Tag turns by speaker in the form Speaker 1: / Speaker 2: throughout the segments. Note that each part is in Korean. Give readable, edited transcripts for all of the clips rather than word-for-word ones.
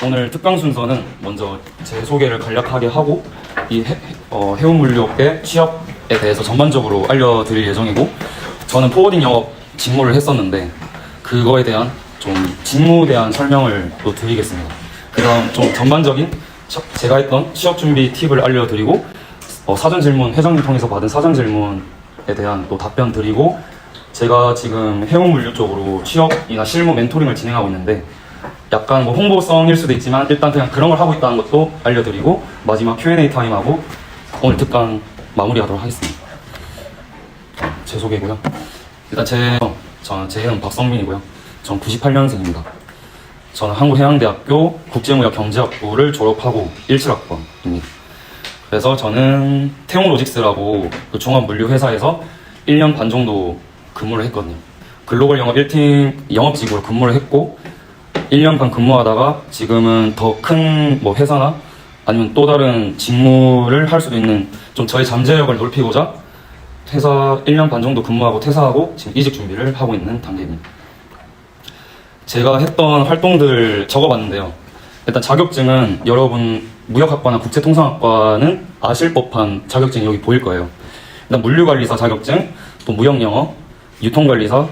Speaker 1: 오늘 특강 순서는 먼저 제 소개를 간략하게 하고 이 해운물류업계 취업에 대해서 전반적으로 알려드릴 예정이고, 저는 포워딩 영업 직무를 했었는데 그거에 대한 좀 직무에 대한 설명을 또 드리겠습니다. 그 다음 좀 전반적인 제가 했던 취업 준비 팁을 알려드리고, 사전 질문, 회장님 통해서 받은 사전 질문에 대한 또 답변 드리고, 제가 지금 해운물류 쪽으로 취업이나 실무 멘토링을 진행하고 있는데 약간 뭐 홍보성일 수도 있지만 일단 그냥 그런 걸 하고 있다는 것도 알려드리고, 마지막 Q&A 타임하고 오늘 특강 마무리하도록 하겠습니다. 제 소개고요. 일단 제 이름 박성민이고요. 전 98년생입니다. 저는 한국해양대학교 국제무역경제학부를 졸업하고 17학번입니다. 그래서 저는 태용로직스라고 그 종합물류회사에서 1년 반 정도 근무를 했거든요. 글로벌 영업 1팀 영업직으로 근무를 했고, 1년 반 근무하다가 지금은 더 큰 뭐 회사나 아니면 또 다른 직무를 할 수도 있는, 좀 저의 잠재력을 넓히고자 회사 1년 반 정도 근무하고 퇴사하고 지금 이직 준비를 하고 있는 단계입니다. 제가 했던 활동들 적어봤는데요. 일단 자격증은 여러분 무역학과나 국제통상학과는 아실 법한 자격증이 여기 보일 거예요. 일단 물류관리사 자격증, 또 무역영어, 유통관리사,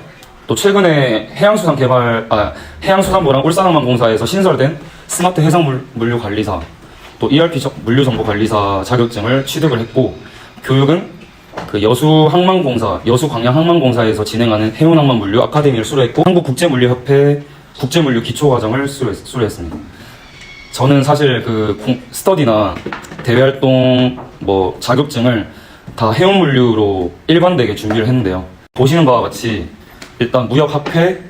Speaker 1: 또 최근에 해양수산부랑 울산항만공사에서 신설된 스마트 해상물류관리사, 또 ERP 물류정보관리사 자격증을 취득을 했고, 교육은 그 여수광양항만공사에서 진행하는 해운항만물류 아카데미를 수료했고, 한국국제물류협회 국제물류 기초과정을 수료했습니다. 저는 사실 그 스터디나 대외활동 뭐 자격증을 다 해운물류로 일관되게 준비를 했는데요. 보시는 바와 같이 일단 무역학회,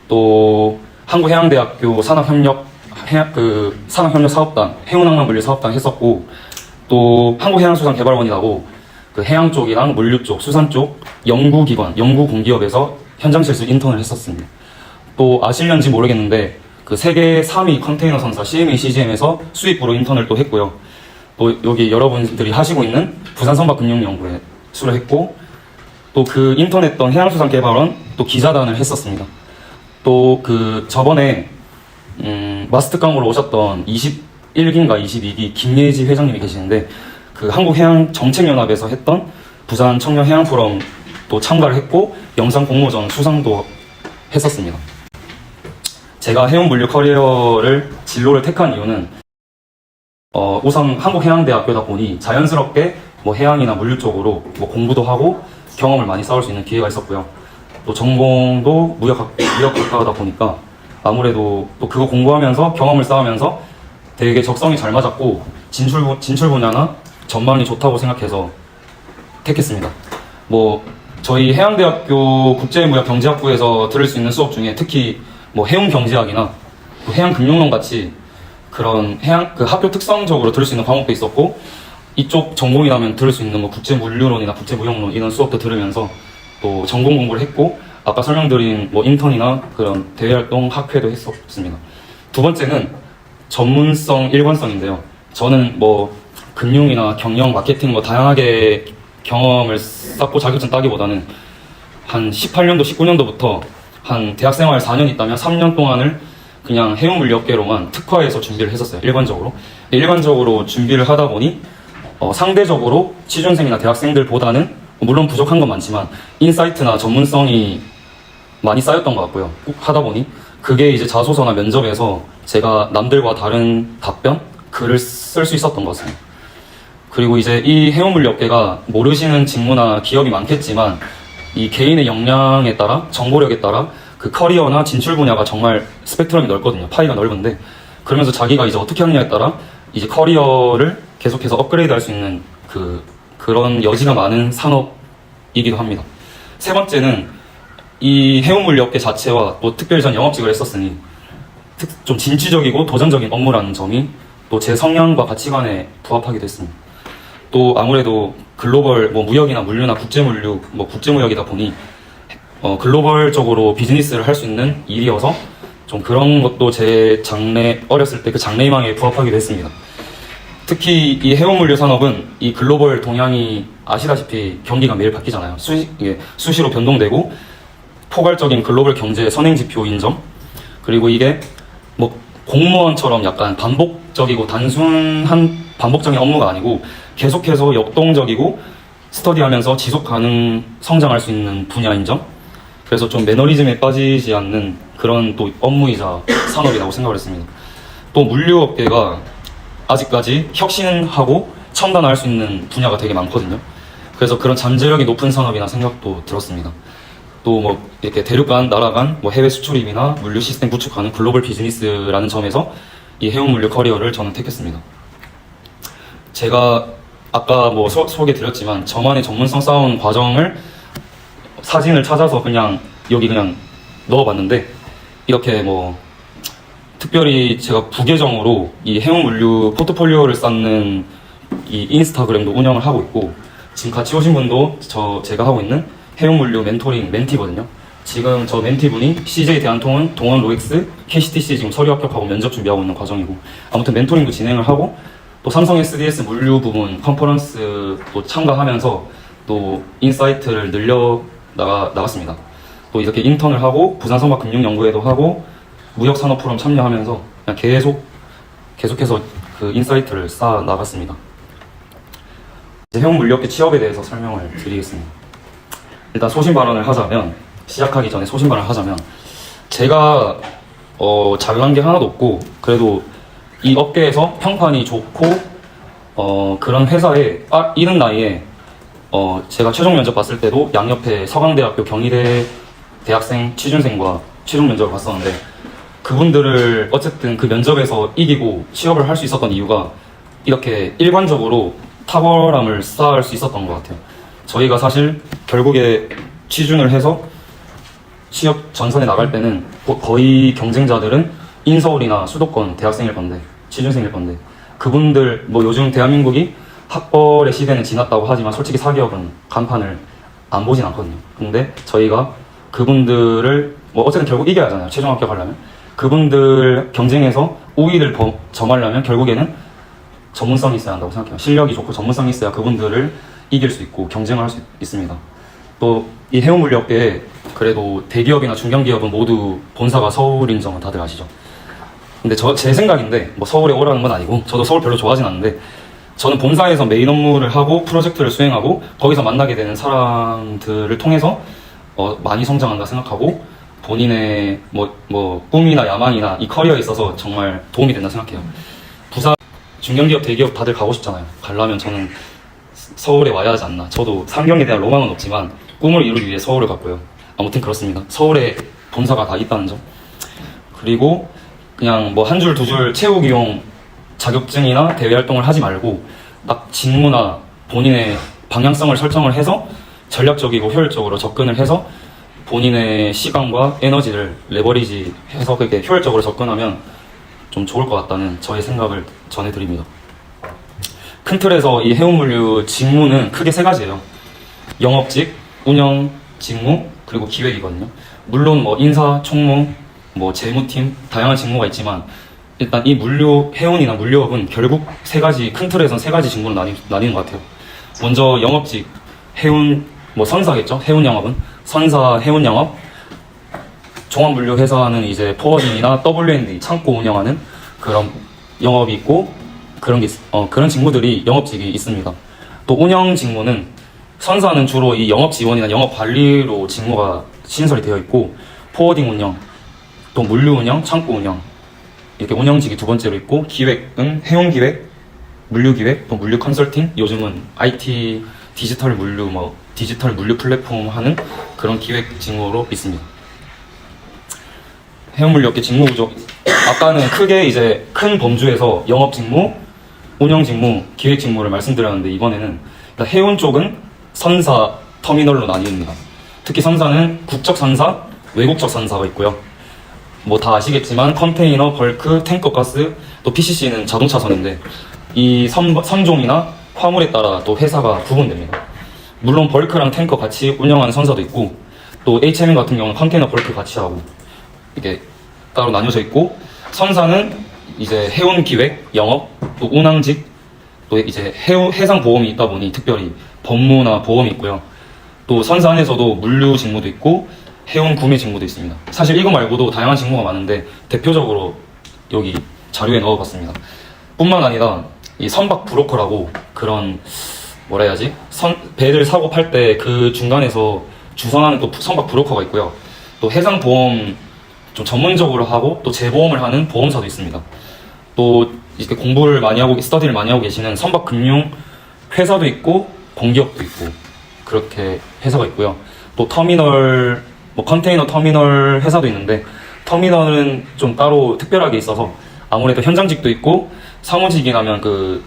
Speaker 1: 또 한국해양대학교 산업협력사업단, 해운항만물류 사업단 했었고, 또 한국해양수산개발원이라고 그 해양 쪽이랑 물류 쪽, 수산 쪽 연구기관, 연구공기업에서 현장 실습 인턴을 했었습니다. 또 아실는지 모르겠는데 그 세계 3위 컨테이너 선사 CMA CGM에서 수입부로 인턴을 또 했고요. 또 여기 여러분들이 하시고 있는 부산선박금융연구에 수료했고, 또 그 인턴했던 해양수산개발원 또 기자단을 했었습니다. 또 그 저번에 마스터강으로 오셨던 21기인가 22기 김예지 회장님이 계시는데, 그 한국해양정책연합에서 했던 부산 청년해양포럼 또 참가를 했고, 영상 공모전 수상도 했었습니다. 제가 해운물류 커리어를 진로를 택한 이유는 우선 한국해양대학교다 보니 자연스럽게 뭐 해양이나 물류 쪽으로 뭐 공부도 하고 경험을 많이 쌓을 수 있는 기회가 있었고요. 또 전공도 무역학과다 보니까 아무래도 또 그거 공부하면서 경험을 쌓으면서 되게 적성이 잘 맞았고, 진출 분야나 전망이 좋다고 생각해서 택했습니다. 뭐 저희 해양대학교 국제무역경제학부에서 들을 수 있는 수업 중에 특히 뭐 해운경제학이나 해양금융론 같이 그런 그 학교 특성적으로 들을 수 있는 과목도 있었고, 이쪽 전공이라면 들을 수 있는 뭐 국제물류론이나 국제무역론 이런 수업도 들으면서 또 전공 공부를 했고, 아까 설명드린 뭐 인턴이나 그런 대외활동 학회도 했었습니다. 두 번째는 전문성, 일관성인데요. 저는 뭐 금융이나 경영, 마케팅 뭐 다양하게 경험을 쌓고 자격증 따기보다는 한 18년도, 19년도부터 한 대학생활 4년 있다면 3년 동안을 그냥 해운물류업계로만 특화해서 준비를 했었어요. 일반적으로 준비를 하다 보니 상대적으로 취준생이나 대학생들보다는 물론 부족한 건 많지만 인사이트나 전문성이 많이 쌓였던 것 같고요. 꼭 하다 보니 그게 이제 자소서나 면접에서 제가 남들과 다른 답변, 글을 쓸 수 있었던 것 같습니다. 그리고 이제 이 해운물류업계가 모르시는 직무나 기업이 많겠지만 이 개인의 역량에 따라, 정보력에 따라 그 커리어나 진출 분야가 정말 스펙트럼이 넓거든요. 파이가 넓은데, 그러면서 자기가 이제 어떻게 하느냐에 따라 이제 커리어를 계속해서 업그레이드 할 수 있는 그런 여지가 많은 산업이기도 합니다. 세 번째는 이 해운물류업계 자체와 또 특별히 전 영업직을 했었으니 좀 진취적이고 도전적인 업무라는 점이 또 제 성향과 가치관에 부합하기도 했습니다. 또 아무래도 글로벌 뭐 무역이나 물류나 국제물류, 뭐 국제무역이다 보니 글로벌적으로 비즈니스를 할 수 있는 일이어서 좀 그런 것도 제 어렸을 때 그 장래희망에 부합하기도 했습니다. 특히 이 해운물류 산업은 이 글로벌 동향이 아시다시피 경기가 매일 바뀌잖아요. 수시로 변동되고 포괄적인 글로벌 경제 선행 지표 인정, 그리고 이게 뭐 공무원처럼 약간 반복적이고 단순한 반복적인 업무가 아니고 계속해서 역동적이고 스터디하면서 지속 가능 성장할 수 있는 분야인 점. 그래서 좀 매너리즘에 빠지지 않는 그런 또 업무이자 산업이라고 생각을 했습니다. 또 물류업계가 아직까지 혁신하고 첨단화할 수 있는 분야가 되게 많거든요. 그래서 그런 잠재력이 높은 산업이나 생각도 들었습니다. 또 뭐 이렇게 대륙 간, 나라 간, 뭐 해외 수출입이나 물류 시스템 구축하는 글로벌 비즈니스라는 점에서 이 해운 물류 커리어를 저는 택했습니다. 제가 아까 뭐 소개 드렸지만 저만의 전문성 쌓아온 과정을 사진을 찾아서 그냥 여기 그냥 넣어봤는데, 이렇게 뭐 특별히 제가 부계정으로 이 해운 물류 포트폴리오를 쌓는 이 인스타그램도 운영을 하고 있고, 지금 같이 오신 분도 제가 하고 있는 해운 물류 멘토링 멘티거든요. 지금 저 멘티분이 CJ 대한통운, 동원 로엑스, KCTC 지금 서류 합격하고 면접 준비하고 있는 과정이고, 아무튼 멘토링도 진행을 하고, 또 삼성 SDS 물류 부분 컨퍼런스도 참가하면서 또 인사이트를 나갔습니다. 또 이렇게 인턴을 하고 부산선박금융연구회도 하고 무역산업 포럼 참여하면서 그냥 계속해서 그 인사이트를 쌓아 나갔습니다. 이제 해운 물류업계 취업에 대해서 설명을 드리겠습니다. 일단 시작하기 전에 소신 발언을 하자면, 제가 잘난 게 하나도 없고, 그래도 이 업계에서 평판이 좋고 그런 회사에 이른 나이에 제가 최종 면접 봤을 때도 양옆에 서강대학교 경희대 대학생 취준생과 최종 면접을 봤었는데, 그분들을 어쨌든 그 면접에서 이기고 취업을 할 수 있었던 이유가 이렇게 일관적으로 탁월함을 쌓을 수 있었던 것 같아요. 저희가 사실 결국에 취준을 해서 취업 전선에 나갈 때는 거의 경쟁자들은 인서울이나 수도권 대학생일 건데, 취준생일 건데, 그분들 뭐 요즘 대한민국이 학벌의 시대는 지났다고 하지만 솔직히 사기업은 간판을 안 보진 않거든요. 근데 저희가 그분들을 뭐 어쨌든 결국 이겨야 하잖아요. 최종 합격하려면. 그분들 경쟁에서 우위를 점하려면 결국에는 전문성이 있어야 한다고 생각해요. 실력이 좋고 전문성이 있어야 그분들을 이길 수 있고 경쟁을 할 수 있습니다. 또 이 해운 물류업계에 그래도 대기업이나 중견기업은 모두 본사가 서울인 점은 다들 아시죠? 근데 제 생각인데, 뭐 서울에 오라는 건 아니고, 저도 서울 별로 좋아하진 않는데, 저는 본사에서 메인 업무를 하고 프로젝트를 수행하고 거기서 만나게 되는 사람들을 통해서 많이 성장한다 생각하고, 본인의 뭐 꿈이나 야망이나 이 커리어에 있어서 정말 도움이 된다 생각해요. 부산 중견기업 대기업 다들 가고 싶잖아요. 가려면 저는 서울에 와야 하지 않나. 저도 상경에 대한 로망은 없지만 꿈을 이루기 위해 서울을 갔고요. 아무튼 그렇습니다. 서울에 본사가 다 있다는 점. 그리고 그냥 뭐 한 줄 두 줄 채우기용 자격증이나 대외 활동을 하지 말고 딱 직무나 본인의 방향성을 설정을 해서 전략적이고 효율적으로 접근을 해서 본인의 시간과 에너지를 레버리지 해서 그렇게 효율적으로 접근하면 좀 좋을 것 같다는 저의 생각을 전해드립니다. 큰 틀에서 이 해운물류 직무는 크게 세 가지예요. 영업직, 운영 직무, 그리고 기획이거든요. 물론 뭐 인사, 총무, 뭐 재무팀 다양한 직무가 있지만, 일단 이 해운이나 물류업은 결국 큰 틀에서는 세 가지 직무로 나뉘는 것 같아요. 먼저 영업직, 해운, 뭐 선사겠죠? 해운 영업은 선사, 해운 영업. 종합물류 회사는 이제 포워딩이나 W&D 창고 운영하는 그런 영업이 있고, 그런 직무들이 영업직이 있습니다. 또 운영 직무는 선사는 주로 이 영업 지원이나 영업 관리로 직무가 신설이 되어 있고, 포워딩 운영, 또 물류 운영, 창고 운영, 이렇게 운영직이 두 번째로 있고, 기획은 해운 기획, 물류 기획, 또 물류 컨설팅, 요즘은 IT 디지털 물류 플랫폼 하는 그런 기획 직무로 있습니다. 해운 물류업계 직무 구조, 아까는 크게 이제 큰 범주에서 영업 직무, 운영 직무, 기획 직무를 말씀드렸는데, 이번에는 해운 쪽은 선사, 터미널로 나뉩니다. 특히 선사는 국적 선사, 외국적 선사가 있고요. 뭐 다 아시겠지만 컨테이너, 벌크, 탱커 가스, 또 PCC는 자동차선인데, 이 선종이나 화물에 따라 또 회사가 구분됩니다. 물론 벌크랑 탱커 같이 운영하는 선사도 있고, 또 HMM 같은 경우는 컨테이너, 벌크 같이 하고 이게 따로 나뉘어져 있고, 선사는 이제 해운 기획, 영업, 또 운항직, 또 이제 해상 보험이 있다 보니 특별히 법무나 보험이 있고요. 또 선사 안에서도 물류 직무도 있고 해운 구매 직무도 있습니다. 사실 이거 말고도 다양한 직무가 많은데 대표적으로 여기 자료에 넣어봤습니다. 뿐만 아니라 이 선박 브로커라고 그런 뭐라 해야지? 배를 사고 팔 때 그 중간에서 주선하는 또 선박 브로커가 있고요. 또 해상보험 좀 전문적으로 하고 또 재보험을 하는 보험사도 있습니다. 또 이렇게 공부를 많이 하고 스터디를 많이 하고 계시는 선박 금융 회사도 있고 공기업도 있고 그렇게 회사가 있고요. 또 터미널 뭐 컨테이너 터미널 회사도 있는데 터미널은 좀 따로 특별하게 있어서 아무래도 현장직도 있고 사무직이라면 그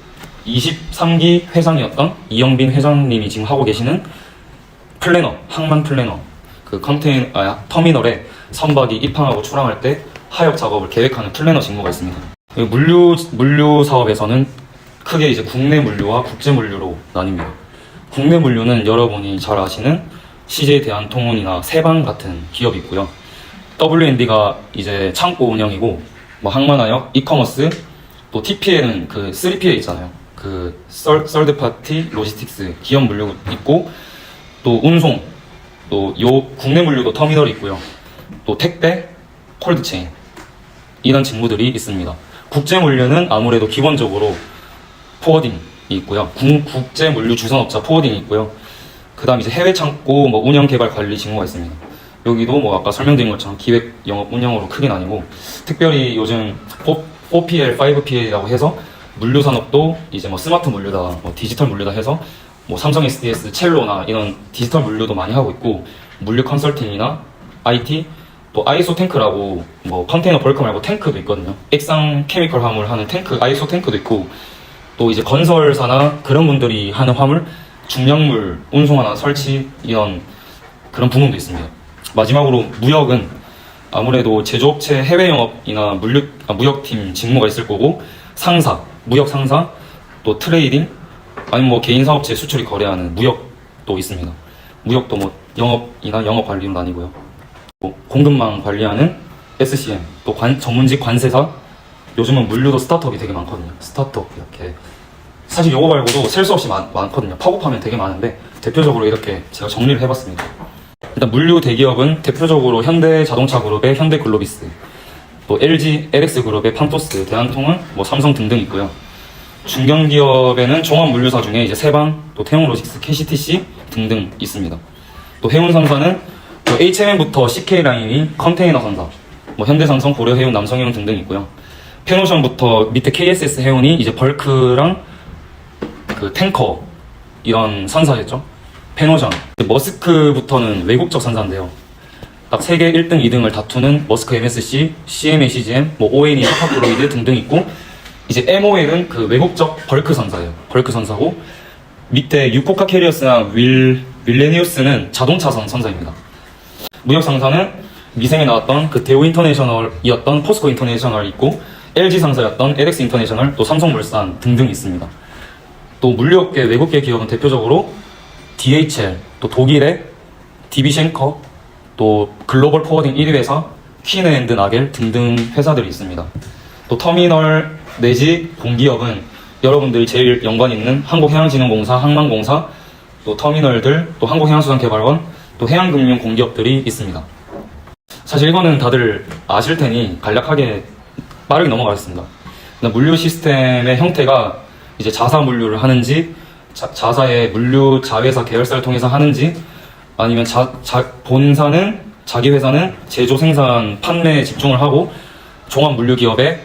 Speaker 1: 23기 회장이었던 이영빈 회장님이 지금 하고 계시는 플래너, 항만 플래너 그 터미널에 선박이 입항하고 출항할 때 하역 작업을 계획하는 플래너 직무가 있습니다. 물류 사업에서는 크게 이제 국내 물류와 국제 물류로 나뉩니다. 국내 물류는 여러분이 잘 아시는 CJ 대한통운이나 세방 같은 기업이 있고요. WND가 이제 창고 운영이고 뭐 항만하역, 이커머스, 또 TPL은 그 3PL 있잖아요. 그 썰드 파티 로지스틱스 기업 물류 있고 또 운송, 또 국내 물류도 터미널이 있고요. 또 택배, 콜드체인 이런 직무들이 있습니다. 국제 물류는 아무래도 기본적으로 포워딩이 있고요. 국제 물류 주선업자 포워딩이 있고요. 그 다음 이제 해외 창고 뭐 운영 개발 관리 직무가 있습니다. 여기도 뭐 아까 설명드린 것처럼 기획 영업 운영으로 크게 나뉘고 특별히 요즘 4PL, 5PL이라고 해서 물류 산업도 이제 뭐 스마트 물류다, 뭐 디지털 물류다 해서 뭐 삼성 SDS, 첼로나 이런 디지털 물류도 많이 하고 있고 물류 컨설팅이나 IT 또 아이소 탱크라고 뭐 컨테이너 벌크 말고 탱크도 있거든요. 액상 케미컬 화물 하는 탱크, 아이소 탱크도 있고 또 이제 건설사나 그런 분들이 하는 화물, 중량물 운송하나 설치 이런 그런 부문도 있습니다. 마지막으로 무역은 아무래도 제조업체 해외 영업이나 무역팀 직무가 있을 거고 상사, 무역 상사, 또 트레이딩 아니면 뭐 개인 사업체 수출이 거래하는 무역도 있습니다. 무역도 뭐 영업이나 영업 관리로 나뉘고요. 또 공급망 관리하는 SCM, 또 전문직 관세사. 요즘은 물류도 스타트업이 되게 많거든요. 스타트업 이렇게 사실 요거 말고도 셀 수 없이 많거든요. 팝업하면 되게 많은데 대표적으로 이렇게 제가 정리를 해봤습니다. 일단 물류 대기업은 대표적으로 현대자동차그룹의 현대글로비스, 또 LG, LX그룹의 판토스, 대한통운, 뭐 삼성 등등 있고요. 중견기업에는 종합물류사 중에 이제 세방, 또 태용로직스, KCTC 등등 있습니다. 또 해운상사는 또 HMM부터 CK라인이 컨테이너 상사, 뭐 현대삼성, 고려해운, 남성해운 등등 있고요. 페노션부터 밑에 KSS 해운이 이제 벌크랑 그 탱커 이런 산사겠죠. 페노션. 머스크부터는 외국적 산사인데요. 딱 세계 1등, 2등을 다투는 머스크 MSC, CMA, CGM, 뭐 ONE, 하파클로이드 등등 있고 이제 MOL은 그 외국적 벌크 산사예요. 벌크 산사고 밑에 유코카 캐리어스나 윌레니우스는 자동차선 산사입니다. 무역 상사는 미생에 나왔던 그 대우 인터내셔널이었던 포스코 인터내셔널 있고 LG 상사였던 LX 인터내셔널, 또 삼성물산 등등 있습니다. 또 물류업계 외국계 기업은 대표적으로 DHL, 또 독일의 DB 쉔커, 또 글로벌 포워딩 1위 회사 퀸앤드 나겔 등등 회사들이 있습니다. 또 터미널 내지 공기업은 여러분들이 제일 연관 있는 한국해양진흥공사, 항만공사, 또 터미널들, 또 한국해양수산개발원, 또 해양금융 공기업들이 있습니다. 사실 이거는 다들 아실 테니 간략하게 빠르게 넘어가겠습니다. 물류 시스템의 형태가 이제 자사 물류를 하는지, 자사의 물류 자회사 계열사를 통해서 하는지, 아니면 본사는 자기 회사는 제조, 생산, 판매에 집중을 하고 종합 물류 기업의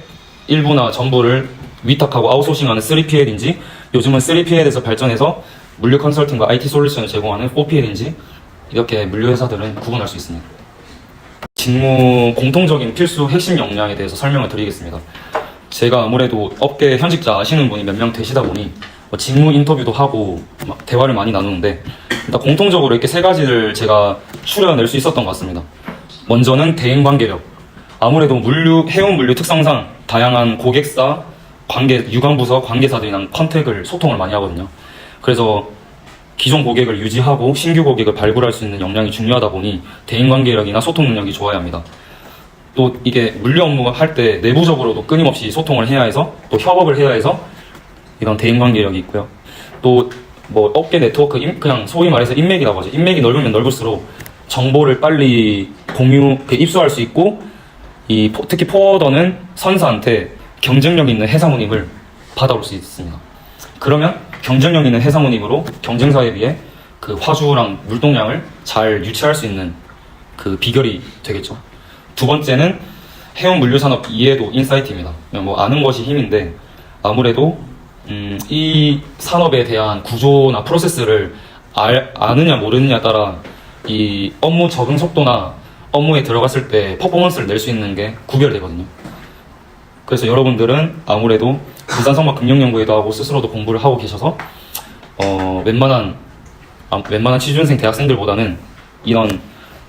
Speaker 1: 일부나 전부를 위탁하고 아웃소싱하는 3PL인지, 요즘은 3PL에서 발전해서 물류 컨설팅과 IT 솔루션을 제공하는 4PL인지 이렇게 물류 회사들은 구분할 수 있습니다. 직무 공통적인 필수 핵심 역량에 대해서 설명을 드리겠습니다. 제가 아무래도 업계 현직자 아시는 분이 몇 명 되시다 보니 직무 인터뷰도 하고 막 대화를 많이 나누는데 일단 공통적으로 이렇게 세 가지를 제가 추려낼 수 있었던 것 같습니다. 먼저는 대인관계력. 아무래도 해운 물류 특성상 다양한 고객사, 유관부서 관계사들이랑 소통을 많이 하거든요. 그래서 기존 고객을 유지하고 신규 고객을 발굴할 수 있는 역량이 중요하다 보니 대인관계력이나 소통 능력이 좋아야 합니다. 또 이게 물류 업무 할 때 내부적으로도 끊임없이 소통을 해야 해서 또 협업을 해야 해서 이런 대인관계력이 있고요. 또 뭐 업계 네트워크, 그냥 소위 말해서 인맥이라고 하죠. 인맥이 넓으면 넓을수록 정보를 빨리 입수할 수 있고 특히 포워더는 선사한테 경쟁력 있는 해상운임을 받아올 수 있습니다. 그러면 경쟁력 있는 해상운임으로 경쟁사에 비해 그 화주랑 물동량을 잘 유치할 수 있는 그 비결이 되겠죠. 두 번째는 해운 물류 산업 이해도 인사이트입니다. 뭐 아는 것이 힘인데 아무래도 이 산업에 대한 구조나 프로세스를 아느냐 모르느냐에 따라 이 업무 적응 속도나 업무에 들어갔을 때 퍼포먼스를 낼 수 있는 게 구별되거든요. 그래서 여러분들은 아무래도 부산성막금융연구회도 하고 스스로도 공부를 하고 계셔서 웬만한 취준생 대학생들보다는 이런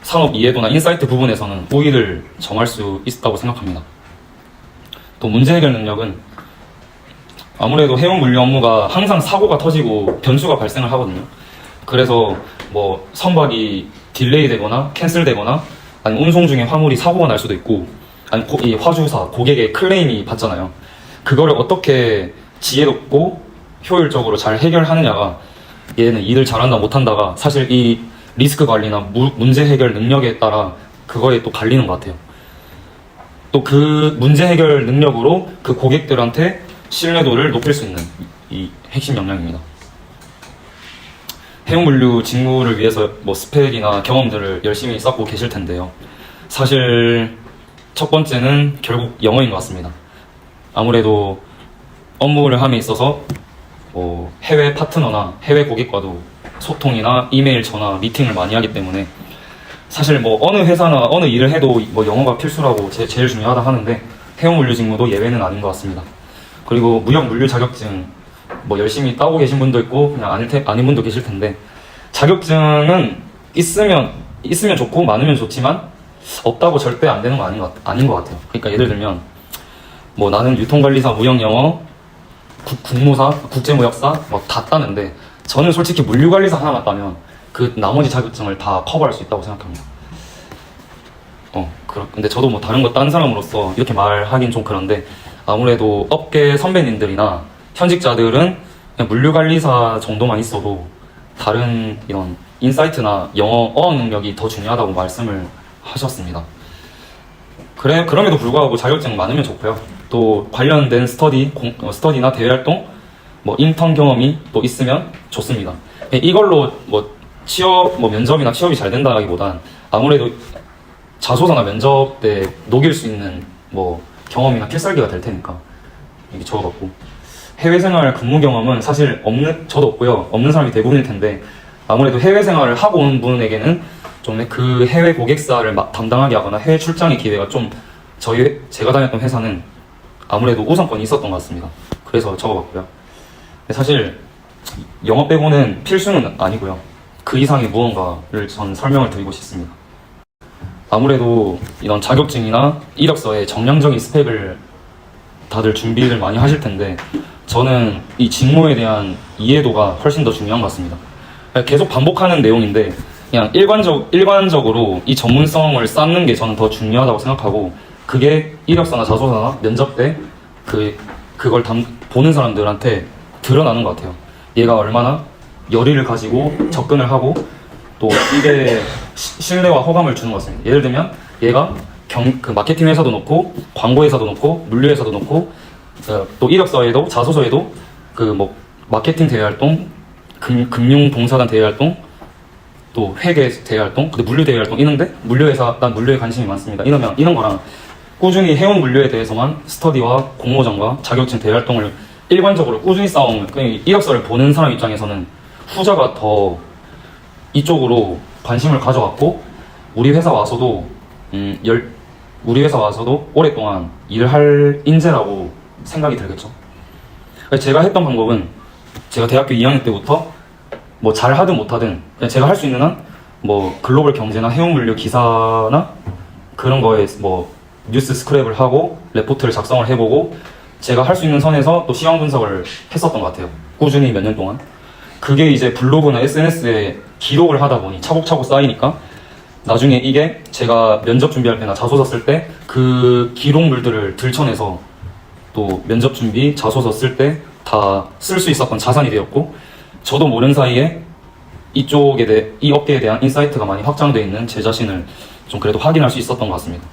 Speaker 1: 산업 이해도나 인사이트 부분에서는 우위를 점할 수 있다고 생각합니다. 또 문제 해결 능력은 아무래도 해운 물류 업무가 항상 사고가 터지고 변수가 발생을 하거든요. 그래서 뭐 선박이 딜레이 되거나 캔슬 되거나 아니면 운송 중에 화물이 사고가 날 수도 있고 아니 이 화주사 고객의 클레임이 받잖아요. 그거를 어떻게 지혜롭고 효율적으로 잘 해결하느냐가 얘는 일을 잘한다 못한다가 사실 이 리스크 관리나 문제 해결 능력에 따라 그거에 또 갈리는 것 같아요. 또 그 문제 해결 능력으로 그 고객들한테 신뢰도를 높일 수 있는 이 핵심 역량입니다. 해운 물류 직무를 위해서 뭐 스펙이나 경험들을 열심히 쌓고 계실 텐데요. 사실 첫 번째는 결국 영어인 것 같습니다. 아무래도 업무를 함에 있어서 뭐 해외 파트너나 해외 고객과도 소통이나 이메일, 전화, 미팅을 많이 하기 때문에 사실 뭐 어느 회사나 어느 일을 해도 뭐 영어가 필수라고 제일 중요하다 하는데 해운 물류 직무도 예외는 아닌 것 같습니다. 그리고 무역 물류 자격증 뭐 열심히 따고 계신 분도 있고 그냥 아닌 분도 계실 텐데 자격증은 있으면 좋고 많으면 좋지만 없다고 절대 안 되는 거 아닌 것 같아요. 그러니까 예를 들면 뭐 나는 유통관리사, 무역영어, 국무사, 국제무역사 뭐 다 따는데 저는 솔직히 물류관리사 하나만 따면 그 나머지 자격증을 다 커버할 수 있다고 생각합니다. 근데 저도 뭐 다른 거 딴 사람으로서 이렇게 말하긴 좀 그런데 아무래도 업계 선배님들이나 현직자들은 그냥 물류관리사 정도만 있어도 다른 이런 인사이트나 영어 어학 능력이 더 중요하다고 말씀을 하셨습니다. 그럼에도 불구하고 자격증 많으면 좋고요. 또 관련된 스터디나 대외활동, 뭐 인턴 경험이 또 있으면 좋습니다. 이걸로 뭐 면접이나 취업이 잘 된다기보단 아무래도 자소서나 면접 때 녹일 수 있는 뭐 경험이나 필살기가 될 테니까 이게 적어갖고 해외생활 근무 경험은 사실 저도 없고요. 없는 사람이 대부분일 텐데 아무래도 해외생활을 하고 온 분에게는 좀 그 해외 고객사를 담당하게 하거나 해외 출장의 기회가 좀 제가 다녔던 회사는 아무래도 우선권이 있었던 것 같습니다. 그래서 적어봤고요. 사실 영어 빼고는 필수는 아니고요. 그 이상의 무언가를 전 설명을 드리고 싶습니다. 아무래도 이런 자격증이나 이력서에 정량적인 스펙을 다들 준비를 많이 하실 텐데 저는 이 직무에 대한 이해도가 훨씬 더 중요한 것 같습니다. 계속 반복하는 내용인데 그냥 일관적으로 이 전문성을 쌓는 게 저는 더 중요하다고 생각하고 그게 이력서나 자소서나 면접 때 그걸 보는 사람들한테 드러나는 것 같아요. 얘가 얼마나 열의를 가지고 접근을 하고 또 이게 신뢰와 호감을 주는 것 같습니다. 예를 들면 얘가 그 마케팅 회사도 놓고 광고 회사도 놓고 물류 회사도 놓고 또 이력서에도 자소서에도 그 뭐 마케팅 대외 활동, 금융 봉사단 대외 활동, 또 회계 대외 활동, 근데 물류 대외 활동 있는데 난 물류에 관심이 많습니다. 이런 거랑 꾸준히 해운 물류에 대해서만 스터디와 공모전과 자격증 대외 활동을 일관적으로 꾸준히 쌓아오면 이력서를 보는 사람 입장에서는 후자가 더 이쪽으로 관심을 가져갖고 우리 회사 와서도 오랫동안 일을 할 인재라고 생각이 들겠죠. 제가 했던 방법은 제가 대학교 2학년 때부터 뭐 잘하든 못하든 제가 할 수 있는 한 뭐 글로벌 경제나 해운 물류 기사나 그런 거에 뭐 뉴스 스크랩을 하고 레포트를 작성을 해보고 제가 할 수 있는 선에서 또 시황 분석을 했었던 것 같아요. 꾸준히 몇 년 동안. 그게 이제 블로그나 SNS에 기록을 하다 보니 차곡차곡 쌓이니까 나중에 이게 제가 면접 준비할 때나 자소서 쓸 때 그 기록물들을 들춰내서 또 면접 준비, 자소서 쓸 때 다 쓸 수 있었던 자산이 되었고 저도 모르는 사이에 이 업계에 대한 인사이트가 많이 확장되어 있는 제 자신을 좀 그래도 확인할 수 있었던 것 같습니다.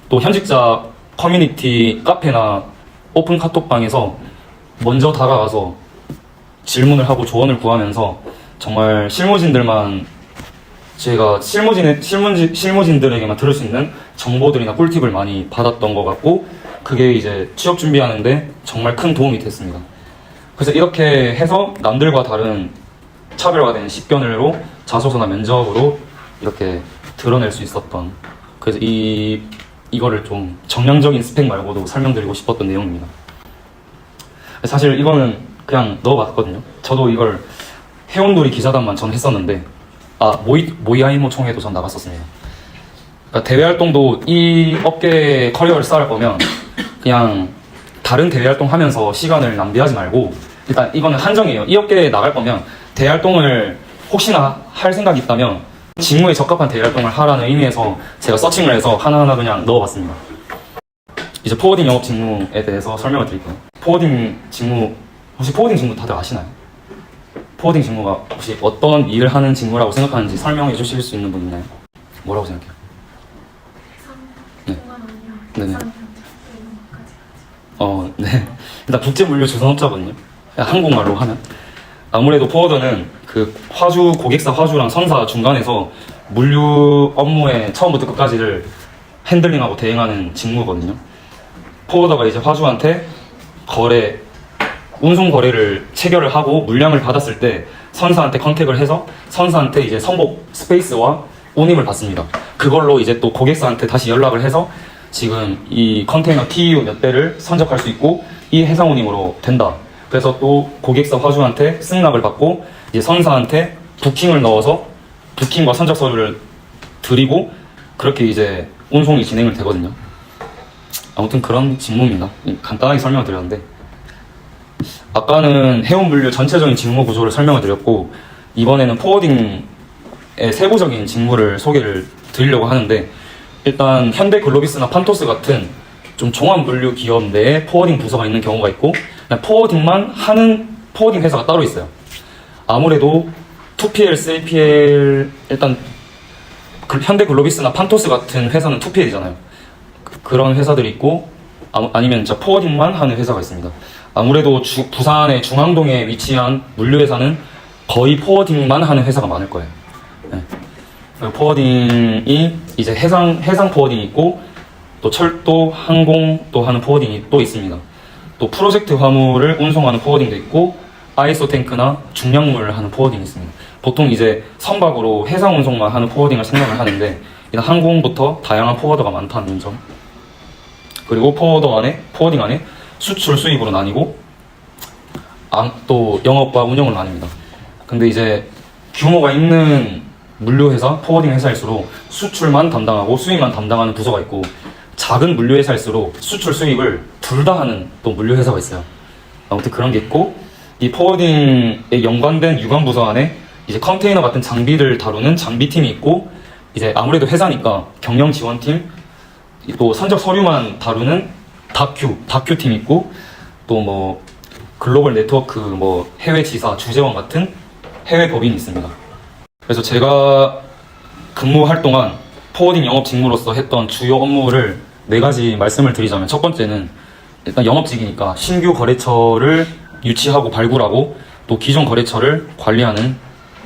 Speaker 1: 또 현직자 커뮤니티 카페나 오픈 카톡방에서 먼저 다가가서 질문을 하고 조언을 구하면서 정말 실무진들만 제가 실무진들에게만 들을 수 있는 정보들이나 꿀팁을 많이 받았던 것 같고 그게 이제 취업 준비하는데 정말 큰 도움이 됐습니다. 그래서 이렇게 해서 남들과 다른 차별화된 식견으로 자소서나 면접으로 이렇게 드러낼 수 있었던 그래서 이거를 좀 정량적인 스펙 말고도 설명드리고 싶었던 내용입니다. 사실 이거는 그냥 넣어봤거든요. 저도 이걸 회원놀이 기자단만 전 했었는데 모이아이모 총회도 전 나갔었습니다. 그러니까 대외 활동도 이 업계 커리어를 쌓을 거면 그냥 다른 대외 활동 하면서 시간을 낭비하지 말고 일단 이거는 한정이에요. 이 업계에 나갈 거면 대외 활동을 혹시나 할 생각이 있다면 직무에 적합한 대외 활동을 하라는 의미에서 제가 서칭을 해서 하나하나 그냥 넣어봤습니다. 이제 포워딩 영업 직무에 대해서 설명을 드릴게요. 포워딩 직무, 혹시 포워딩 직무 다들 아시나요? 포워딩 직무가 혹시 어떤 일을 하는 직무라고 생각하는지 설명해 주실 수 있는 분 있나요? 뭐라고 생각해요? 네. 네네. 네. 일단 국제물류 주선업자거든요. 한국말로 하면. 아무래도 포워더는 그 고객사 화주랑 선사 중간에서 물류 업무의 처음부터 끝까지를 핸들링하고 대행하는 직무거든요. 포워더가 이제 화주한테 운송 거래를 체결을 하고 물량을 받았을 때 선사한테 컨택을 해서 선사한테 이제 선복 스페이스와 운임을 받습니다. 그걸로 이제 또 고객사한테 다시 연락을 해서 지금 이 컨테이너 TEU 몇 대를 선적할 수 있고 이 해상 운임으로 된다. 그래서 또 고객사 화주한테 승낙을 받고 이제 선사한테 부킹을 넣어서 부킹과 선적 서류를 드리고 그렇게 이제 운송이 진행을 되거든요. 아무튼 그런 직무입니다. 간단하게 설명을 드렸는데 아까는 해운 물류 전체적인 직무 구조를 설명을 드렸고 이번에는 포워딩의 세부적인 직무를 소개를 드리려고 하는데 일단 현대 글로비스나 판토스 같은 좀 종합 물류 기업 내에 포워딩 부서가 있는 경우가 있고 그냥 포워딩만 하는 포워딩 회사가 따로 있어요. 아무래도 2PL, 3PL 일단 현대 글로비스나 판토스 같은 회사는 2PL이잖아요. 그런 회사들이 있고 아니면 진짜 포워딩만 하는 회사가 있습니다. 아무래도 부산의 중앙동에 위치한 물류회사는 거의 포워딩만 하는 회사가 많을 거예요. 네. 포워딩이 이제 해상 포워딩이 있고 또 철도, 항공 또 하는 포워딩이 또 있습니다. 또 프로젝트 화물을 운송하는 포워딩도 있고 아이소 탱크나 중량물을 하는 포워딩이 있습니다. 보통 이제 선박으로 해상 운송만 하는 포워딩을 생각을 하는데 일단 항공부터 다양한 포워더가 많다는 점. 그리고 포워딩 안에 수출 수입으로 나뉘고 또 영업과 운영을 나뉩니다. 근데 이제 규모가 있는 물류회사, 포워딩 회사일수록 수출만 담당하고 수입만 담당하는 부서가 있고 작은 물류회사일수록 수출 수입을 둘 다 하는 또 물류회사가 있어요. 아무튼 그런 게 있고 이 포워딩에 연관된 유관부서 안에 이제 컨테이너 같은 장비를 다루는 장비팀이 있고 이제 아무래도 회사니까 경영 지원팀 또 선적 서류만 다루는 다큐팀이 있고 또 뭐 글로벌 네트워크 뭐 해외 지사 주재원 같은 해외 법인이 있습니다. 그래서 제가 근무할 동안 포워딩 영업 직무로서 했던 주요 업무를 4가지 말씀을 드리자면 첫 번째는 일단 영업직이니까 신규 거래처를 유치하고 발굴하고 또 기존 거래처를 관리하는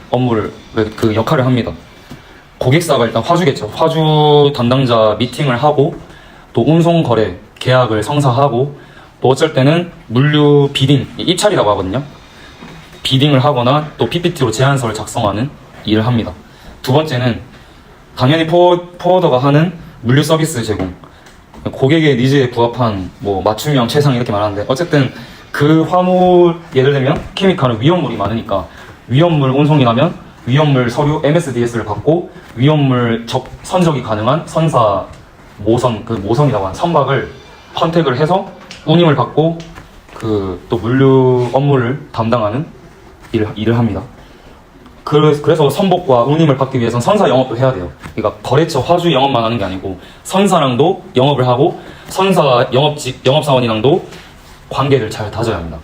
Speaker 1: 업무를 그 역할을 합니다. 고객사가 일단 화주겠죠. 화주 담당자 미팅을 하고 또 운송 거래 계약을 성사하고 또 어쩔 때는 물류 비딩 입찰이라고 하거든요. 비딩을 하거나 또 PPT로 제안서를 작성하는 일을 합니다. 두 번째는 당연히 포워더가 하는 물류 서비스 제공, 고객의 니즈에 부합한 뭐 맞춤형 최상 이렇게 말하는데 어쨌든 그 화물 예를 들면 케미칼은 위험물이 많으니까 위험물 운송이 나면 위험물 서류 MSDS를 받고 위험물 선적이 가능한 선사 모선이라고 하는 선박을 컨택을 해서 운임을 받고 또 물류 업무를 담당하는 일을 합니다. 그래서 선복과 운임을 받기 위해서는 선사 영업도 해야 돼요. 그러니까 거래처 화주 영업만 하는 게 아니고 선사랑도 영업을 하고 선사 영업사원이랑도 관계를 잘 다져야 합니다.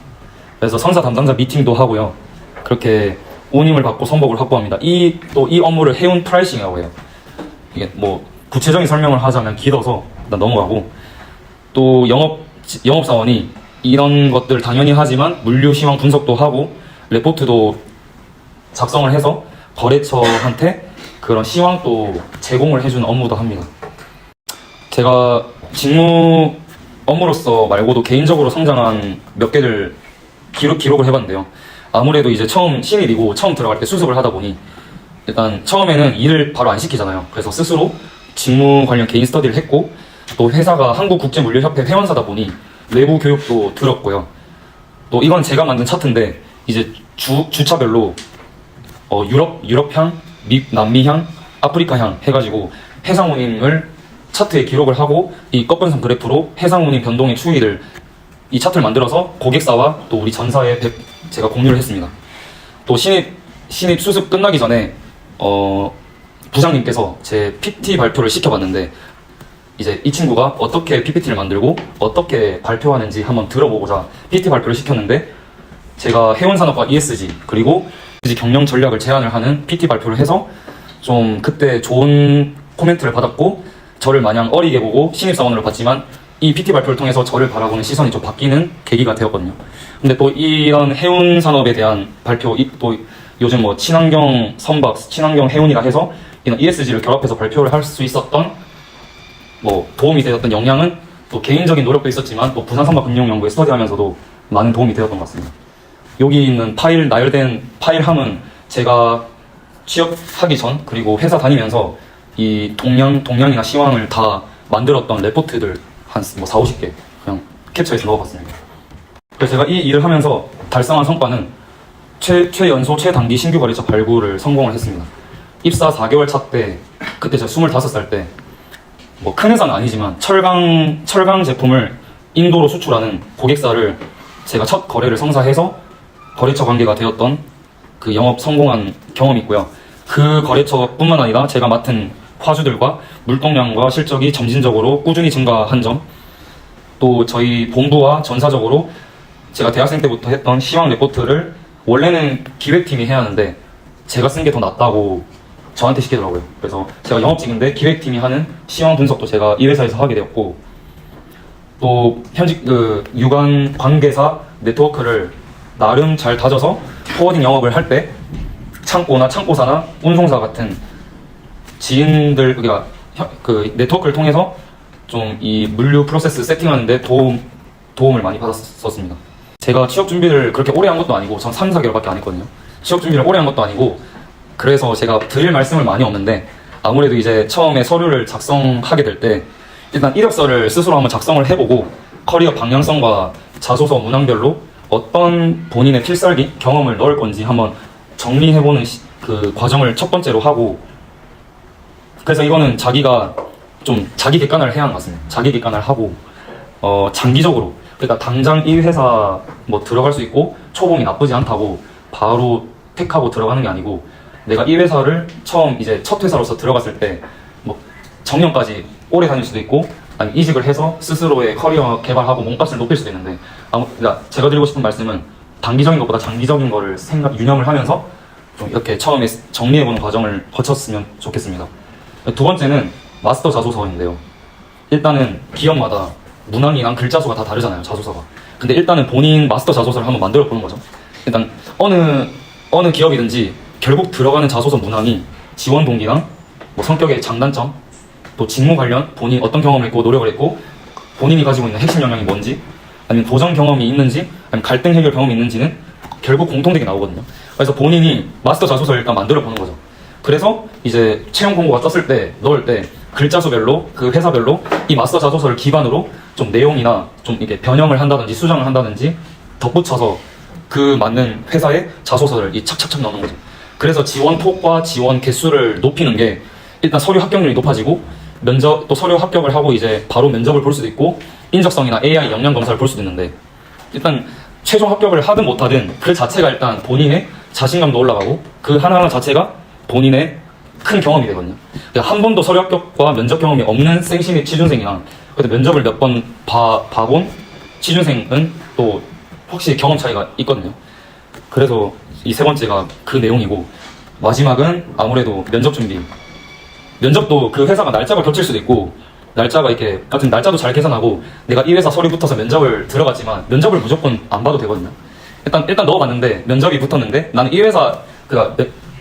Speaker 1: 그래서 선사 담당자 미팅도 하고요. 그렇게 운임을 받고 선복을 확보합니다. 이 업무를 해운 프라이싱이라고 해요. 이게 뭐 구체적인 설명을 하자면 길어서 일단 넘어가고, 또 영업사원이 이런 것들 당연히 하지만 물류 시황 분석도 하고 레포트도 작성을 해서 거래처한테 그런 시황도 제공을 해주는 업무도 합니다. 제가 직무 업무로서 말고도 개인적으로 성장한 몇 개를 기록을 해봤는데요. 아무래도 이제 처음 신입이고 처음 들어갈 때 수습을 하다 보니 일단 처음에는 일을 바로 안 시키잖아요. 그래서 스스로 직무 관련 개인 스터디를 했고, 또 회사가 한국국제물류협회 회원사다 보니 외부 교육도 들었고요. 또 이건 제가 만든 차트인데 이제 주차별로 유럽향, 남미향, 아프리카향 해가지고 해상 운임을 차트에 기록을 하고, 이 꺾은선 그래프로 해상 운임 변동의 추이를 이 차트를 만들어서 고객사와 또 우리 전사에 제가 공유를 했습니다. 또 신입 수습 끝나기 전에 부장님께서 제 PT 발표를 시켜봤는데, 이제 이 친구가 어떻게 PPT를 만들고 어떻게 발표하는지 한번 들어보고자 PT 발표를 시켰는데, 제가 해운산업과 ESG 그리고 경영 전략을 제안을 하는 PT 발표를 해서 좀 그때 좋은 코멘트를 받았고, 저를 마냥 어리게 보고 신입사원으로 봤지만 이 PT 발표를 통해서 저를 바라보는 시선이 좀 바뀌는 계기가 되었거든요. 근데 또 이런 해운 산업에 대한 발표, 또 요즘 뭐 친환경 선박, 친환경 해운이라 해서 이런 ESG를 결합해서 발표를 할 수 있었던 뭐 도움이 되었던 영향은 또 개인적인 노력도 있었지만 또 부산선박금융연구에 스터디하면서도 많은 도움이 되었던 것 같습니다. 여기 있는 나열된 파일함은 제가 취업하기 전 그리고 회사 다니면서 이 동향이나 시황을 다 만들었던 레포트들 한 뭐 40-50개 그냥 캡처해서 넣어봤습니다. 그래서 제가 이 일을 하면서 달성한 성과는 최연소 최단기 신규 거래처 발굴을 성공을 했습니다. 입사 4개월 차 때, 그때 제가 25살 때 뭐 큰 회사는 아니지만 철강 제품을 인도로 수출하는 고객사를 제가 첫 거래를 성사해서 거래처 관계가 되었던 그 영업 성공한 경험이 있고요. 그 거래처뿐만 아니라 제가 맡은 화주들과 물동량과 실적이 점진적으로 꾸준히 증가한 점, 또 저희 본부와 전사적으로 제가 대학생 때부터 했던 시황 레포트를 원래는 기획팀이 해야 하는데 제가 쓴 게 더 낫다고 저한테 시키더라고요. 그래서 제가 영업직인데 기획팀이 하는 시황 분석도 제가 이 회사에서 하게 되었고, 또 현직 유관 관계사 네트워크를 나름 잘 다져서 포워딩 영업을 할 때 창고사나 운송사 같은 지인들, 그러니까 그 네트워크를 통해서 좀 이 물류 프로세스 세팅하는데 도움을 많이 받았었습니다. 제가 취업 준비를 그렇게 오래 한 것도 아니고, 전 3-4개월밖에 안 했거든요. 취업 준비를 오래 한 것도 아니고, 그래서 제가 드릴 말씀을 많이 없는데, 아무래도 이제 처음에 서류를 작성하게 될 때 일단 이력서를 스스로 한번 작성을 해보고 커리어 방향성과 자소서 문항별로 어떤 본인의 필살기 경험을 넣을 건지 한번 정리해보는 그 과정을 첫 번째로 하고, 그래서 이거는 자기가 좀 자기 객관화를 해야 하는 것 같습니다. 자기 객관화를 하고 장기적으로, 그러니까 당장 이 회사 뭐 들어갈 수 있고 초봉이 나쁘지 않다고 바로 택하고 들어가는 게 아니고, 내가 이 회사를 처음 이제 첫 회사로서 들어갔을 때 뭐 정년까지 오래 다닐 수도 있고, 아니 이직을 해서 스스로의 커리어 개발하고 몸값을 높일 수도 있는데, 그러니까 제가 드리고 싶은 말씀은 단기적인 것보다 장기적인 거를 유념을 하면서 좀 이렇게 처음에 정리해보는 과정을 거쳤으면 좋겠습니다. 두 번째는 마스터 자소서인데요. 일단은 기업마다 문항이랑 글자 수가 다 다르잖아요, 자소서가. 근데 일단은 본인 마스터 자소서를 한번 만들어 보는 거죠. 일단 어느 기업이든지 결국 들어가는 자소서 문항이 지원 동기랑 뭐 성격의 장단점, 또 직무 관련 본인 어떤 경험을 했고 노력을 했고 본인이 가지고 있는 핵심 역량이 뭔지, 아니면 도전 경험이 있는지, 아니면 갈등 해결 경험이 있는지는 결국 공통되게 나오거든요. 그래서 본인이 마스터 자소서를 일단 만들어 보는 거죠. 그래서 이제 채용 공고가 떴을 때, 넣을 때 글자 수별로, 그 회사별로 이 마스터 자소서를 기반으로 좀 내용이나 좀 이렇게 변형을 한다든지 수정을 한다든지 덧붙여서 그 맞는 회사의 자소서를 착착착 넣는 거죠. 그래서 지원 폭과 지원 개수를 높이는 게 일단 서류 합격률이 높아지고, 또 서류 합격을 하고 이제 바로 면접을 볼 수도 있고 인적성이나 AI 역량 검사를 볼 수도 있는데, 일단 최종 합격을 하든 못하든 그 자체가 일단 본인의 자신감도 올라가고 그 하나하나 자체가 본인의 큰 경험이 되거든요. 그러니까 한 번도 서류 합격과 면접 경험이 없는 생신입 취준생이나 그래도 면접을 몇 번 봐본 취준생은 또 확실히 경험 차이가 있거든요. 그래서 이 세 번째가 그 내용이고, 마지막은 아무래도 면접 준비. 면접도 그 회사가 날짜가 겹칠 수도 있고 날짜가 이렇게 같은 날짜도 잘 계산하고 내가 이 회사 서류 붙어서 면접을 들어갔지만 면접을 무조건 안 봐도 되거든요. 일단 넣어봤는데 면접이 붙었는데 나는 이 회사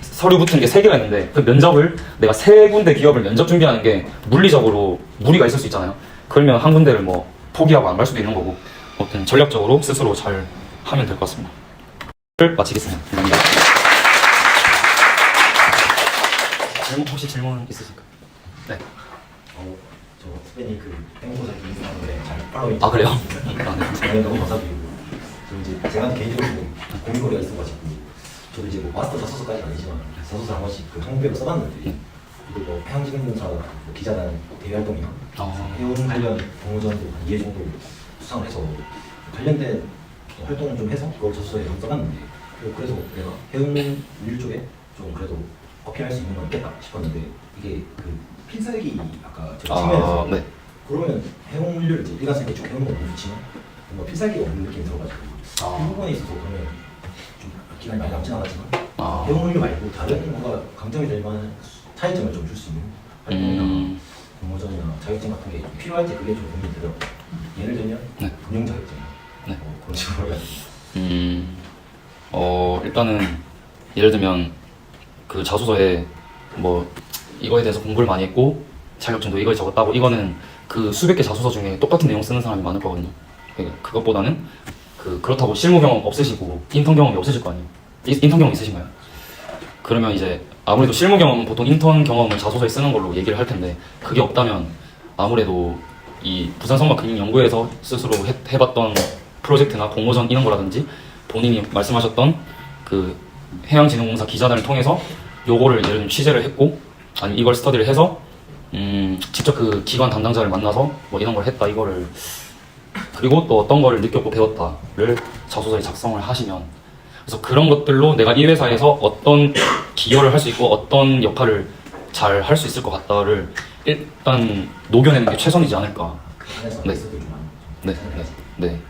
Speaker 1: 서류 붙은 게 3개가 있는데 그 면접을 내가 3군데 기업을 면접 준비하는 게 물리적으로 무리가 있을 수 있잖아요. 그러면 한 군데를 뭐 포기하고 안 갈 수도 있는 거고 아무튼 전략적으로 스스로 잘 하면 될 것 같습니다. 마치겠습니다. 감사합니다. 혹시 질문 있으실까요? 네.
Speaker 2: 저 선배님 그 행보사 인스타그램 잘 팔로우.
Speaker 1: 아 그래요?
Speaker 2: 네. 너무 감사드리고 저 이제 제가 개인적으로 고민거리가 있어가지고 저도 이제 뭐 마스터 자소서까지는 아니지만 자소서 한 번씩 그 항목별로 써봤는데 그리고 뭐 해양진흥공사 뭐 기자단 대외 활동이나 해운 관련 공모전도 한 2회 정도 수상을 해서 관련된 활동을 좀 해서 그걸 자소서에 좀 써봤는데 그래서 내가 해운 일 쪽에 좀 그래도 어필할 수 있는 건 있겠다 싶었는데 이게 그 필살기 아까 제가 측면에서
Speaker 1: 네.
Speaker 2: 그러면 해운을 이제 일관성 쭉 해오는 건 너무 좋지만 뭔가 필살기가 없는 느낌이 들어가지고 그 부분에 있어서 그러면 좀 기간이 많이 남진 않았지만 해운을 말고 다른 뭔가 강점이 될 만한 차이점을 좀 줄 수 있는 활동이나 공모전이나 자격증 같은 게 필요할지 그게 좀 고민이 되더라고요. 예를 들면 금융 자격증 그런 식으로 해가지고
Speaker 1: 일단은 예를 들면 그 자소서에 뭐 이거에 대해서 공부를 많이 했고 자격증도 이거에 적었다고 이거는 그 수백 개 자소서 중에 똑같은 내용 쓰는 사람이 많을 거거든요. 그것보다는 그렇다고 실무 경험 없으시고 인턴 경험이 없으실 거 아니에요. 인턴 경험 있으신가요? 그러면 이제 아무래도 실무 경험은 보통 인턴 경험을 자소서에 쓰는 걸로 얘기를 할 텐데 그게 없다면 아무래도 이 부산성막금융연구에서 스스로 해봤던 프로젝트나 공모전 이런 거라든지 본인이 말씀하셨던 그 해양진흥공사 기자단을 통해서 요거를 예를 들면 취재를 했고 아니 이걸 스터디를 해서 직접 그 기관 담당자를 만나서 뭐 이런 걸 했다 이거를 그리고 또 어떤 거를 느꼈고 배웠다를 자소서에 작성을 하시면 그래서 그런 것들로 내가 이 회사에서 어떤 기여를 할 수 있고 어떤 역할을 잘 할 수 있을 것 같다를 일단 녹여내는 게 최선이지 않을까. 네. 네. 네.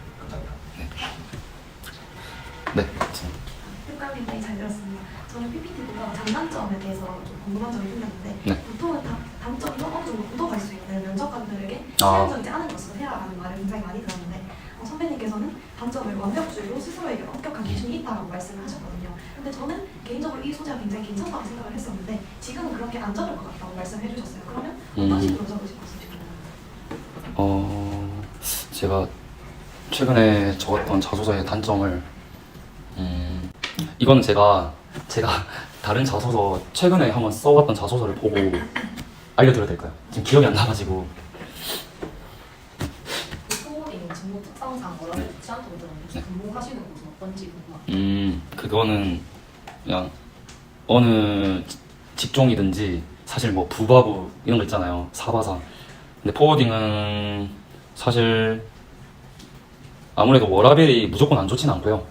Speaker 1: 네.
Speaker 3: 효과 굉장히 잘 들었습니다. 저는 PPT 보다가 장단점에 대해서 좀 궁금한 점이 생겼는데 보통은 단점도 어느 정도 묻어갈 수 있는 면접관들에게 제한적이지 않은 것으로 해라라는 말을 굉장히 많이 들었는데 선배님께서는 단점을 완벽주의로 스스로에게 엄격한 기준이 있다고 말씀을 하셨거든요. 근데 저는 개인적으로 이 소재가 굉장히 괜찮다고 생각을 했었는데 지금은 그렇게 안 적을 것 같다고 말씀해 주셨어요. 그러면 어떤 식으로 적으실 것이신가요?
Speaker 1: 제가 최근에 적었던 자소서의 단점을 이거는 제가 다른 자소서 최근에 한번 써왔던 자소서를 보고 알려드려도 될까요? 지금 기억이 안 나가지고.
Speaker 3: 소모임 직무 특성상 뭐라고 취한다고 들었는데 근무하시는 곳은 어떤지 궁금합니다.
Speaker 1: 그거는 그냥 어느 직종이든지 사실 뭐 부가부 이런 거 있잖아요. 사바사. 근데 포워딩은 사실 아무래도 워라밸이 무조건 안 좋지는 않고요.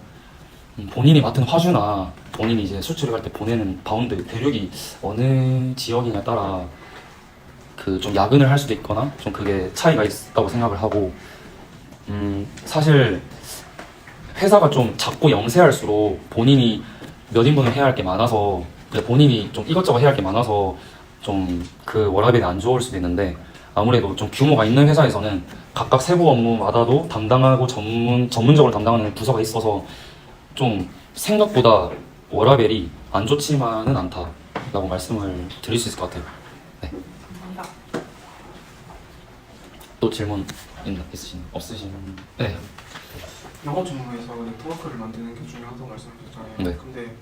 Speaker 1: 본인이 맡은 화주나 본인이 이제 수출을 갈 때 보내는 바운드 대륙이 어느 지역이냐에 따라 그 좀 야근을 할 수도 있거나 좀 그게 차이가 있다고 생각을 하고 사실 회사가 좀 작고 영세할수록 본인이 몇 인분을 해야 할 게 많아서 본인이 좀 이것저것 해야 할 게 많아서 좀 그 워라밸이 안 좋을 수도 있는데 아무래도 좀 규모가 있는 회사에서는 각각 세부 업무마다도 담당하고 전문적으로 담당하는 부서가 있어서 좀 생각보다 워라밸이 안 좋지만은 않다라고 말씀을 드릴 수 있을 것 같아요. 네.
Speaker 3: 감사합니다.
Speaker 1: 또 질문 없으신? 네.
Speaker 4: 영업 전문에서 네트워크를 만드는 게 중요하다고 말씀하셨잖아요.
Speaker 1: 네.
Speaker 4: 근데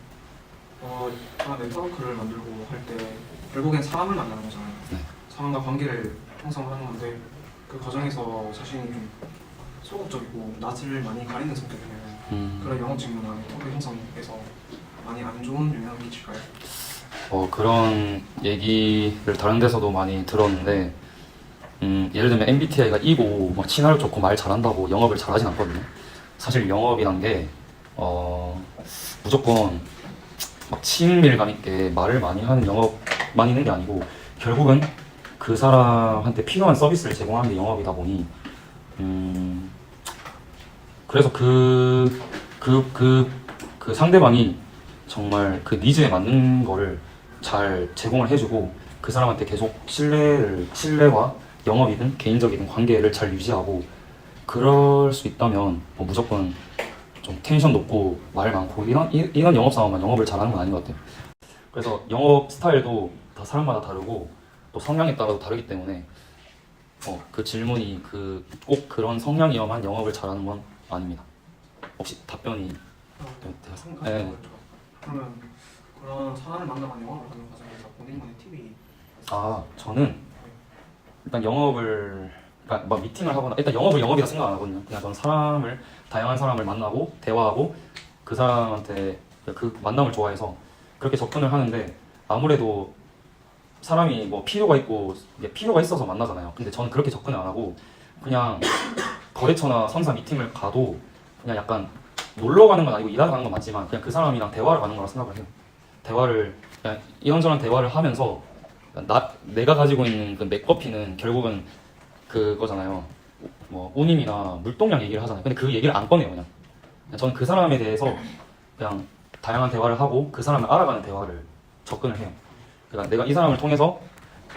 Speaker 4: 제가 네트워크를 만들고 할 때 결국엔 사람을 만나는 거잖아요.
Speaker 1: 네.
Speaker 4: 사람과 관계를 형성하는 건데 그 과정에서 자신이 좀 소극적이고 낯을 많이 가리는 성격이면 그런 영업 직무나 네트워크 형성에서 많이 안 좋은 영향을 끼칠까요?
Speaker 1: 그런 얘기를 다른 데서도 많이 들었는데 예를 들면 MBTI가 E고 막 친화력 좋고 말 잘한다고 영업을 잘하진 않거든요. 사실 영업이란 게 무조건 막 친밀감 있게 말을 많이 하는 영업만 있는 게 아니고 결국은 그 사람한테 필요한 서비스를 제공하는 게 영업이다 보니 그래서 그 상대방이 정말 그 니즈에 맞는 거를 잘 제공을 해주고 그 사람한테 계속 신뢰와 영업이든 개인적이든 관계를 잘 유지하고 그럴 수 있다면 뭐 무조건 좀 텐션 높고 말 많고 이런 영업 상황만 영업을 잘하는 건 아닌 것 같아요. 그래서 영업 스타일도 다 사람마다 다르고 또 성향에 따라도 다르기 때문에 그 질문이 꼭 그런 성향이어만 영업을 잘하는 건 아닙니다. 혹시 답변이 되었습니까? 네.
Speaker 4: 그렇죠. 그러면 그런 사람을 만나고 영업을 하는 과정에서 본인만의 팁이
Speaker 1: 저는 일단 그러니까 막 미팅을 하거나 일단 영업을 영업이라 생각 안 하거든요. 그냥 저는 다양한 사람을 만나고 대화하고 그 사람한테 그 만남을 좋아해서 그렇게 접근을 하는데 아무래도 사람이 뭐 필요가 있어서 만나잖아요. 근데 저는 그렇게 접근을 안 하고 그냥 거래처나 선사 미팅을 가도 그냥 약간 놀러 가는 건 아니고 일하러 가는 건 맞지만 그냥 그 사람이랑 대화를 가는 거라 생각을 해요. 그냥 이런저런 대화를 하면서 내가 가지고 있는 그 맥커피는 결국은 그거잖아요. 뭐 운임이나 물동량 얘기를 하잖아요. 근데 그 얘기를 안 꺼내요. 그냥 저는 그 사람에 대해서 그냥 다양한 대화를 하고 그 사람을 알아가는 대화를 접근을 해요. 그러니까 내가 이 사람을 통해서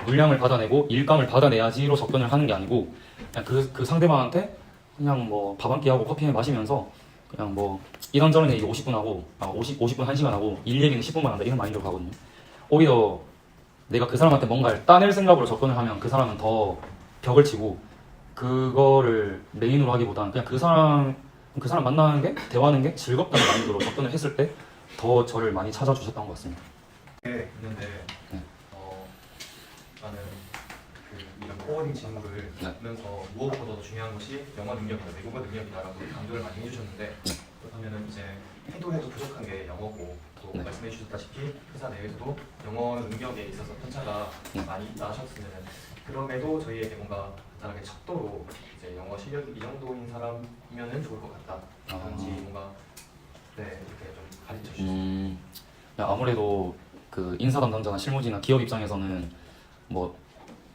Speaker 1: 물량을 받아내고 일감을 받아내야지로 접근을 하는 게 아니고 그냥 그 상대방한테 그냥 뭐 밥 한 끼 하고 커피 마시면서 그냥 뭐 이런저런 얘기 50분 하고 50분 1시간 하고 일 얘기는 10분만 한다 이런 마인드로 가거든요. 오히려 내가 그 사람한테 뭔가를 따낼 생각으로 접근을 하면 그 사람은 더 벽을 치고 그거를 메인으로 하기보다는 그냥 그 사람 만나는 게 대화하는 게 즐겁다는 마인드로 접근을 했을 때 더 저를 많이 찾아주셨던 것 같습니다.
Speaker 5: 있는데
Speaker 1: 네.
Speaker 5: 나는 이런 코어딩 직무를 하면서 무엇보다도 중요한 것이 영어 능력이다, 외국어 능력이다라고 강조를 많이 해주셨는데 그렇다면 이제 해도 부족한 게 영어고 또 말씀해 주셨다시피 회사 내에서도 영어 능력에 있어서 편차가 많이 있다 하셨으면 그럼에도 저희에게 뭔가 간단하게 척도로 이제 영어 실력이 이 정도인 사람이면은 좋을 것 같다 그런지 뭔가 이렇게 좀 가르쳐 주시죠.
Speaker 1: 아무래도 그 인사 담당자나 실무진이나 기업 입장에서는 뭐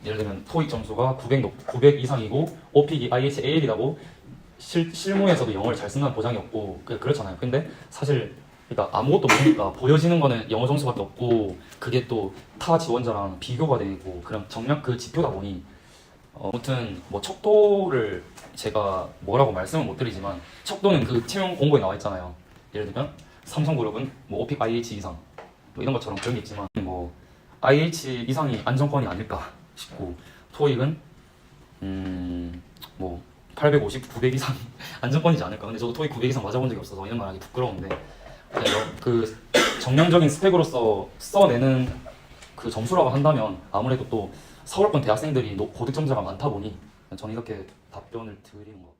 Speaker 1: 예를 들면 토익 점수가 900 이상이고 오픽이 IHAL이라고 실무에서도 영어를 잘 쓴다는 보장이 없고 그렇잖아요. 근데 사실 그러니까 아무것도 모르니까 보여지는 거는 영어 점수밖에 없고 그게 또 타 지원자랑 비교가 되고 그런 정량 그 지표다 보니 아무튼 뭐 척도를 제가 뭐라고 말씀은 못 드리지만 척도는 그 채용 공고에 나와 있잖아요. 예를 들면 삼성그룹은 뭐 오픽 IH 이상 뭐 이런 것처럼 그런 게 있지만 뭐 IH 이상이 안정권이 아닐까 싶고 토익은 뭐 850, 900 이상 안정권이지 않을까. 근데 저도 토익 900 이상 맞아본 적이 없어서 이런 말 하기 부끄러운데 그 정량적인 스펙으로서 써내는 그 점수라고 한다면 아무래도 또 서울권 대학생들이 고득점자가 많다 보니 저는 이렇게 답변을 드리는 것 같아요.